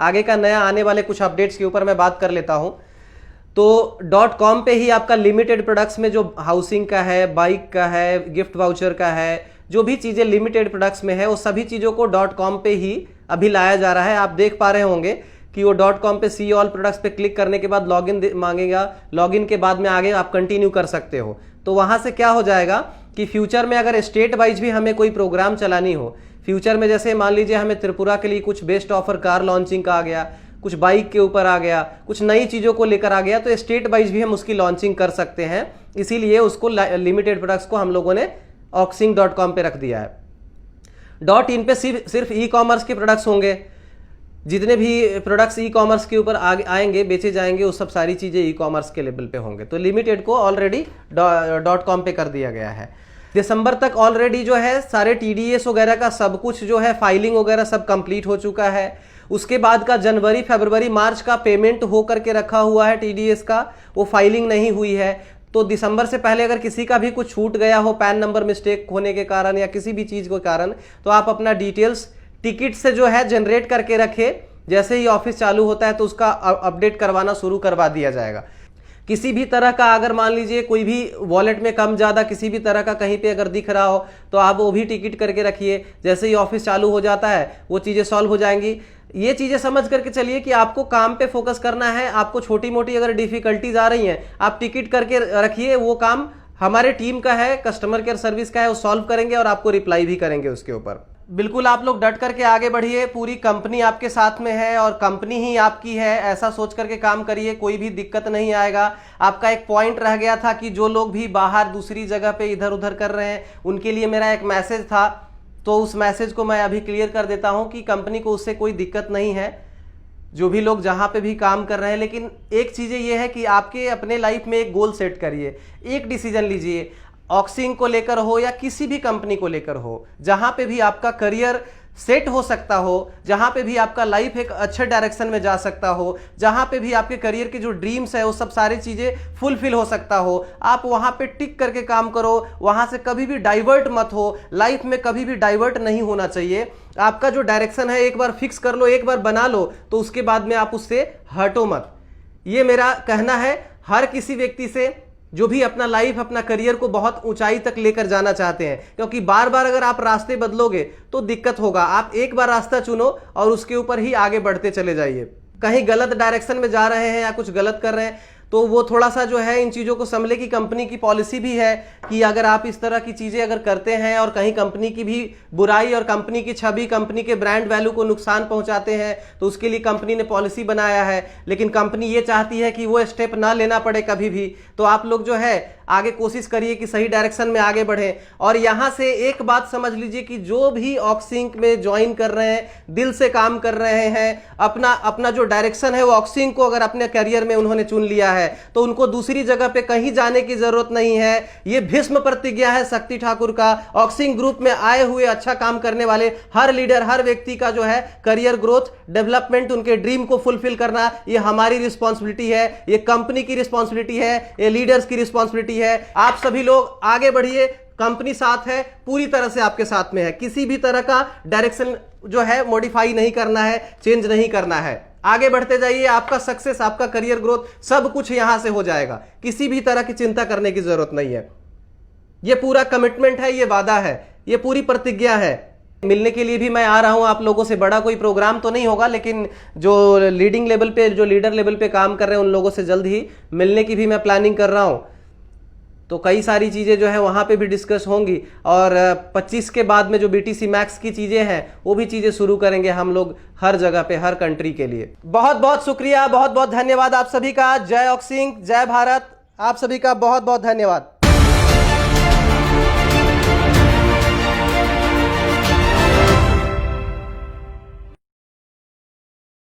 आगे का नया आने वाले कुछ अपडेट्स के ऊपर मैं बात कर लेता हूं। तो .com पे ही आपका लिमिटेड प्रोडक्ट्स में जो हाउसिंग का है, बाइक का है, गिफ्ट वाउचर का है, जो भी चीज़ें लिमिटेड प्रोडक्ट्स में है वो सभी चीज़ों को .com पे ही अभी लाया जा रहा है। आप देख पा रहे होंगे कि वो .com पे सी ऑल प्रोडक्ट्स पे क्लिक करने के बाद लॉगिन मांगेगा, लॉगिन के बाद में आगे आप कंटिन्यू कर सकते हो। तो वहाँ से क्या हो जाएगा कि फ्यूचर में अगर स्टेट वाइज भी हमें कोई प्रोग्राम चलानी हो, फ्यूचर में जैसे मान लीजिए हमें त्रिपुरा के लिए कुछ बेस्ट ऑफर कार लॉन्चिंग का आ गया, कुछ बाइक के ऊपर आ गया, कुछ नई चीज़ों को लेकर आ गया, तो स्टेट वाइज भी हम उसकी लॉन्चिंग कर सकते हैं। इसीलिए उसको लिमिटेड प्रोडक्ट्स को हम लोगों ने auxing.com पे रख दिया है। .in पे सिर्फ ई कॉमर्स के प्रोडक्ट्स होंगे। जितने भी प्रोडक्ट्स ई कॉमर्स के ऊपर आएंगे, बेचे जाएंगे, वो सब सारी चीज़ें ई कॉमर्स के लेवल पे होंगे। तो लिमिटेड को ऑलरेडी .com पे कर दिया गया है। दिसंबर तक ऑलरेडी जो है सारे TDS वगैरह का सब कुछ जो है फाइलिंग वगैरह सब कंप्लीट हो चुका है। उसके बाद का जनवरी, फरवरी, मार्च का पेमेंट हो करके रखा हुआ है TDS का, वो फाइलिंग नहीं हुई है। तो दिसंबर से पहले अगर किसी का भी कुछ छूट गया हो पैन नंबर मिस्टेक होने के कारण या किसी भी चीज़ के कारण, तो आप अपना डिटेल्स टिकट से जो है जनरेट करके रखे। जैसे ही ऑफिस चालू होता है तो उसका अपडेट करवाना शुरू करवा दिया जाएगा। किसी भी तरह का अगर मान लीजिए कोई भी वॉलेट में कम ज़्यादा किसी भी तरह का कहीं पे अगर दिख रहा हो तो आप वो भी टिकट करके रखिए। जैसे ही ऑफिस चालू हो जाता है वो चीज़ें सॉल्व हो जाएंगी। ये चीज़ें समझ करके चलिए कि आपको काम पे फोकस करना है। आपको छोटी मोटी अगर डिफिकल्टीज आ रही हैं आप टिकट करके रखिए, वो काम हमारे टीम का है, कस्टमर केयर सर्विस का है, वो सॉल्व करेंगे और आपको रिप्लाई भी करेंगे उसके ऊपर। बिल्कुल आप लोग डट करके आगे बढ़िए। पूरी कंपनी आपके साथ में है और कंपनी ही आपकी है, ऐसा सोच करके काम करिए, कोई भी दिक्कत नहीं आएगा। आपका एक पॉइंट रह गया था कि जो लोग भी बाहर दूसरी जगह पे इधर उधर कर रहे हैं उनके लिए मेरा एक मैसेज था, तो उस मैसेज को मैं अभी क्लियर कर देता हूं कि कंपनी को उससे कोई दिक्कत नहीं है, जो भी लोग जहां पे भी काम कर रहे हैं। लेकिन एक चीज़ें ये है कि आपके अपने लाइफ में एक गोल सेट करिए, एक डिसीजन लीजिए, ऑक्सिंग को लेकर हो या किसी भी कंपनी को लेकर हो, जहां पे भी आपका करियर सेट हो सकता हो, जहां पे भी आपका लाइफ एक अच्छे डायरेक्शन में जा सकता हो, जहां पे भी आपके करियर के जो ड्रीम्स है वो सब सारी चीज़ें फुलफिल हो सकता हो, आप वहां पे टिक करके काम करो। वहां से कभी भी डाइवर्ट मत हो, लाइफ में कभी भी डाइवर्ट नहीं होना चाहिए। आपका जो डायरेक्शन है एक बार फिक्स कर लो, एक बार बना लो, तो उसके बाद में आप उससे हटो मत। ये मेरा कहना है हर किसी व्यक्ति से जो भी अपना लाइफ, अपना करियर को बहुत ऊंचाई तक लेकर जाना चाहते हैं। क्योंकि बार बार अगर आप रास्ते बदलोगे तो दिक्कत होगा। आप एक बार रास्ता चुनो और उसके ऊपर ही आगे बढ़ते चले जाइए। कहीं गलत डायरेक्शन में जा रहे हैं या कुछ गलत कर रहे हैं तो वो थोड़ा सा जो है इन चीज़ों को संभले कि कंपनी की पॉलिसी भी है कि अगर आप इस तरह की चीज़ें अगर करते हैं और कहीं कंपनी की भी बुराई और कंपनी की छवि, कंपनी के ब्रांड वैल्यू को नुकसान पहुंचाते हैं तो उसके लिए कंपनी ने पॉलिसी बनाया है। लेकिन कंपनी ये चाहती है कि वो स्टेप ना लेना पड़े कभी भी। तो आप लोग जो है आगे कोशिश करिए कि सही डायरेक्शन में आगे बढ़े। और यहाँ से एक बात समझ लीजिए कि जो भी ऑक्सिंग में ज्वाइन कर रहे हैं, दिल से काम कर रहे हैं, अपना जो डायरेक्शन है वो ऑक्सिंग को अगर अपने करियर में उन्होंने चुन लिया है तो उनको दूसरी जगह पे कहीं जाने की जरूरत नहीं है। ये भीष्म प्रतिज्ञा है शक्ति ठाकुर का। ऑक्सिंग ग्रुप में आए हुए अच्छा काम करने वाले हर लीडर, हर व्यक्ति का जो है करियर ग्रोथ, डेवलपमेंट, उनके ड्रीम को फुलफिल करना, ये हमारी रिस्पॉन्सिबिलिटी है, ये कंपनी की रिस्पॉन्सिबिलिटी है, ये लीडर्स की रिस्पॉन्सिबिलिटी है। आप सभी लोग आगे बढ़िए, कंपनी साथ है, पूरी तरह से आपके साथ में है। किसी भी तरह का डायरेक्शन जो है मॉडिफाई नहीं करना है, चेंज नहीं करना है। आगे बढ़ते जाइए, आपका सक्सेस, आपका करियर ग्रोथ सब कुछ यहां से हो जाएगा। किसी भी तरह की चिंता करने की जरूरत नहीं है। ये पूरा कमिटमेंट है, ये वादा है, ये पूरी प्रतिज्ञा है। मिलने के लिए भी मैं आ रहा हूं आप लोगों से। बड़ा कोई प्रोग्राम तो नहीं होगा, लेकिन जो लीडिंग लेवल पे, जो लीडर लेवल पे काम कर रहे हैं उन लोगों से जल्द ही मिलने की भी मैं प्लानिंग कर रहा हूं। तो कई सारी चीज़ें जो है वहाँ पे भी डिस्कस होंगी। और 25 के बाद में जो BTC मैक्स की चीज़ें हैं वो भी चीज़ें शुरू करेंगे हम लोग हर जगह पे, हर कंट्री के लिए। बहुत बहुत शुक्रिया, बहुत बहुत धन्यवाद आप सभी का। जय ऑक्सिंग, जय भारत। आप सभी का बहुत बहुत धन्यवाद।